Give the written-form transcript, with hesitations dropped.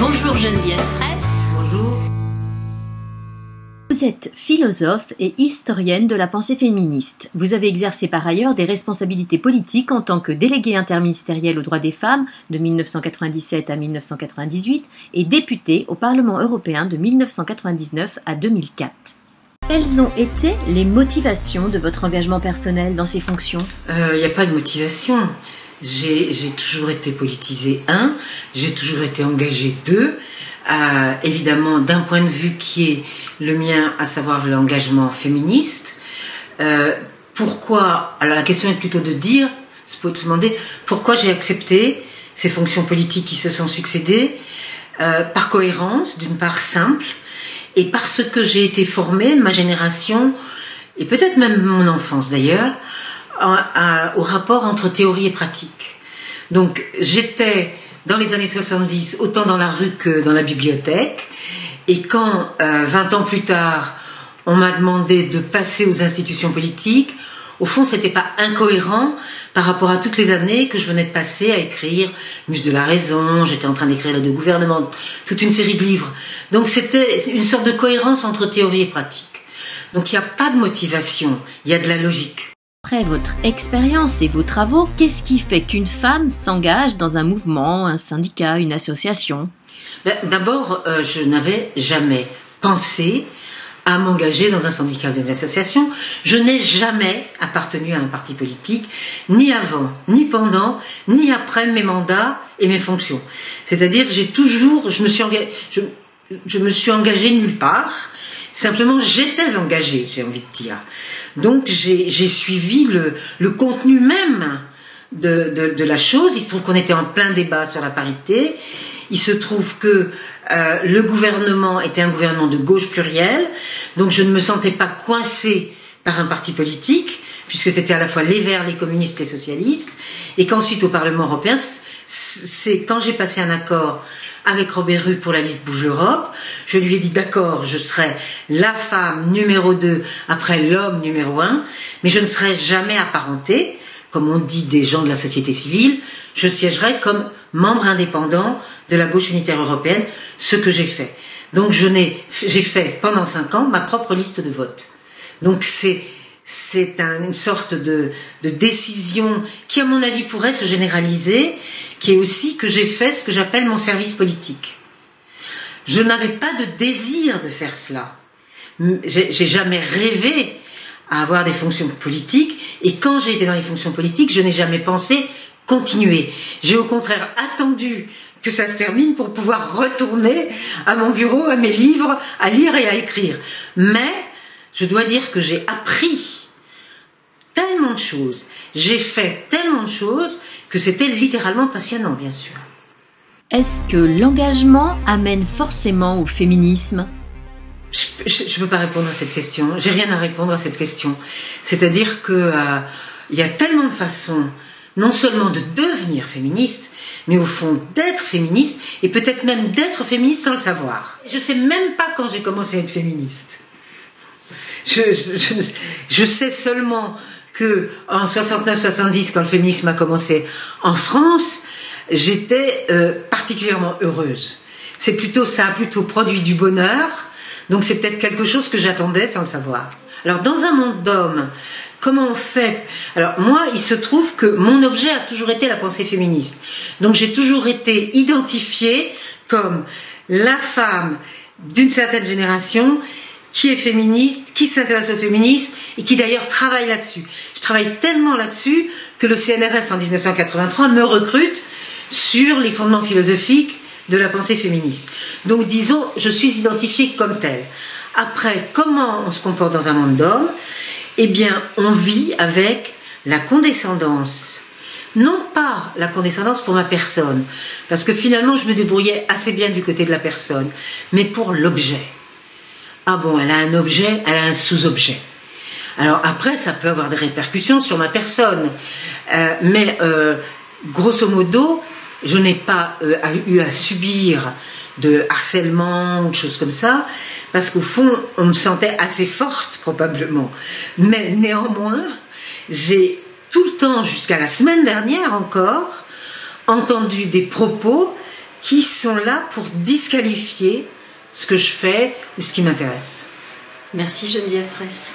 Bonjour Geneviève Fraisse. Bonjour. Vous êtes philosophe et historienne de la pensée féministe. Vous avez exercé par ailleurs des responsabilités politiques en tant que déléguée interministérielle aux droits des femmes de 1997 à 1998 et députée au Parlement européen de 1999 à 2004. Quelles ont été les motivations de votre engagement personnel dans ces fonctions ? Il n'y a pas de motivation. J'ai toujours été politisée, j'ai toujours été engagée, évidemment d'un point de vue qui est le mien, à savoir l'engagement féministe. Pourquoi ? Alors la question est plutôt de se demander pourquoi j'ai accepté ces fonctions politiques qui se sont succédées, par cohérence, d'une part simple, et parce que j'ai été formée, ma génération, et peut-être même mon enfance d'ailleurs, au rapport entre théorie et pratique. Donc j'étais dans les années 70 autant dans la rue que dans la bibliothèque, et quand 20 ans plus tard on m'a demandé de passer aux institutions politiques, au fond c'était pas incohérent par rapport à toutes les années que je venais de passer à écrire Muse de la raison, j'étais en train d'écrire l'aide au gouvernement, toute une série de livres. Donc c'était une sorte de cohérence entre théorie et pratique. Donc il n'y a pas de motivation, il y a de la logique. Après votre expérience et vos travaux, qu'est-ce qui fait qu'une femme s'engage dans un mouvement, un syndicat, une association ? D'abord, je n'avais jamais pensé à m'engager dans un syndicat ou une association. Je n'ai jamais appartenu à un parti politique, ni avant, ni pendant, ni après mes mandats et mes fonctions. C'est-à-dire que je me suis engagée nulle part. Simplement, j'étais engagée, j'ai envie de dire. Donc, j'ai suivi le contenu même de la chose. Il se trouve qu'on était en plein débat sur la parité. Il se trouve que le gouvernement était un gouvernement de gauche pluriel. Donc, je ne me sentais pas coincée par un parti politique, puisque c'était à la fois les Verts, les communistes, les socialistes. Et qu'ensuite, au Parlement européen, c'est quand j'ai passé un accord avec Robert Rue pour la liste Bouge l'Europe, je lui ai dit d'accord, je serai la femme numéro 2 après l'homme numéro 1, mais je ne serai jamais apparentée, comme on dit des gens de la société civile, je siégerai comme membre indépendant de la gauche unitaire européenne, ce que j'ai fait. Donc j'ai fait pendant 5 ans ma propre liste de vote. Donc c'est une sorte de décision qui, à mon avis, pourrait se généraliser, qui est aussi que j'ai fait ce que j'appelle mon service politique. Je n'avais pas de désir de faire cela. J'ai jamais rêvé à avoir des fonctions politiques, et quand j'ai été dans les fonctions politiques, je n'ai jamais pensé continuer. J'ai au contraire attendu que ça se termine pour pouvoir retourner à mon bureau, à mes livres, à lire et à écrire. Mais je dois dire que j'ai appris tellement de choses, j'ai fait tellement de choses que c'était littéralement passionnant, bien sûr. Est-ce que l'engagement amène forcément au féminisme ? Je ne peux pas répondre à cette question. J'ai rien à répondre à cette question. C'est-à-dire que il y a tellement de façons, non seulement de devenir féministe, mais au fond d'être féministe, et peut-être même d'être féministe sans le savoir. Je ne sais même pas quand j'ai commencé à être féministe. Je sais seulement que en 69-70, quand le féminisme a commencé en France, j'étais particulièrement heureuse. Ça a plutôt produit du bonheur, donc c'est peut-être quelque chose que j'attendais sans le savoir. Alors dans un monde d'hommes, comment on fait ? Alors moi, il se trouve que mon objet a toujours été la pensée féministe. Donc j'ai toujours été identifiée comme la femme d'une certaine génération qui est féministe, qui s'intéresse au féminisme et qui d'ailleurs travaille là-dessus. Je travaille tellement là-dessus que le CNRS en 1983 me recrute sur les fondements philosophiques de la pensée féministe. Donc disons, je suis identifiée comme telle. Après, comment on se comporte dans un monde d'hommes ? Eh bien, on vit avec la condescendance. Non pas la condescendance pour ma personne, parce que finalement je me débrouillais assez bien du côté de la personne, mais pour l'objet. Ah bon, elle a un objet, elle a un sous-objet. Alors après, ça peut avoir des répercussions sur ma personne. Mais grosso modo, je n'ai pas eu à subir de harcèlement ou de choses comme ça, parce qu'au fond, on me sentait assez forte, probablement. Mais néanmoins, j'ai tout le temps, jusqu'à la semaine dernière encore, entendu des propos qui sont là pour disqualifier ce que je fais ou ce qui m'intéresse. Merci Geneviève Fraisse.